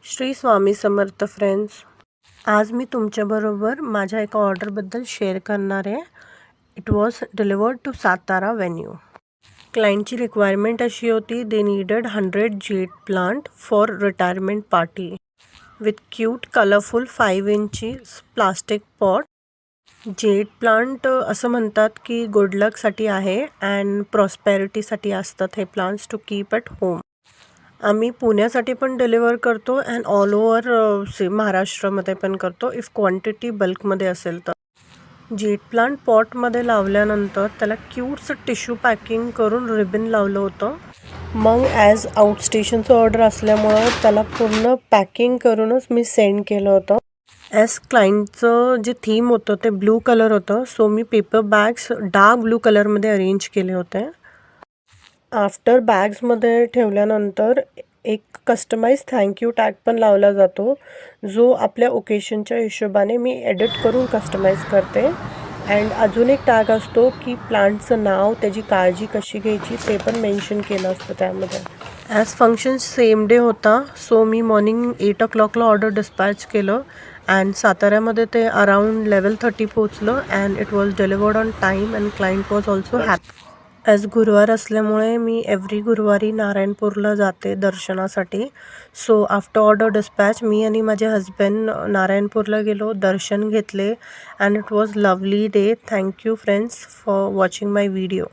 Shri Swami Samarth friends, आज मी तुमच्याबरोबर माझ्या एका ऑर्डरबद्दल शेअर करणार आहे. It was delivered to Satara venue. क्लायंटची रिक्वायरमेंट अशी होती, they needed 100 jet plant for retirement party with cute colourful 5 inches plastic pot. Jet plant असं म्हणतात की गुड लकसाठी आहे अँड प्रॉस्पेरिटीसाठी असतात हे plants to keep at home. आम्ही पुण्यासाठी पण डिलिव्हर करतो अँड ऑल ओव्हर महाराष्ट्रामध्ये पण करतो इफ क्वांटिटी बल्कमध्ये असेल तर. जेट प्लांट पॉटमध्ये लावल्यानंतर त्याला क्यूटचं टिश्यू पॅकिंग करून रिबन लावलं होतं. मग ॲज आउटस्टेशनचं ऑर्डर असल्यामुळं त्याला पूर्ण पॅकिंग करूनच मी सेंड केलं होतं. ॲज क्लायंटचं जे थीम होतं ते ब्लू कलर होतं, सो मी पेपर बॅग्स डार्क ब्लू कलरमध्ये अरेंज केले होते. आफ्टर बॅग्समध्ये ठेवल्यानंतर एक कस्टमाइज थँक्यू टॅग पण लावला जातो, जो आपल्या ओकेशनच्या हिशोबाने मी एडिट करून कस्टमाइज करते. अँड अजून एक टॅग असतो की प्लांटचं नाव, त्याची काळजी कशी घ्यायची ते पण मेन्शन केलं असतं त्यामध्ये. ॲज फंक्शन सेम डे होता, सो मी मॉर्निंग 8 o'clockला ऑर्डर डिस्पॅच केलं अँड साताऱ्यामध्ये ते अराउंड 11:30 पोचलं and it was delivered on time and client was also happy. As गुरुवार असल्यामुळे मी एव्हरी गुरुवारी नारायणपूरला जाते दर्शनासाठी. सो आफ्टर ऑर्डर डिस्पॅच मी आणि माझे हजबंड नारायणपूरला गेलो, दर्शन घेतले and it was lovely day. Thank you friends for watching my video.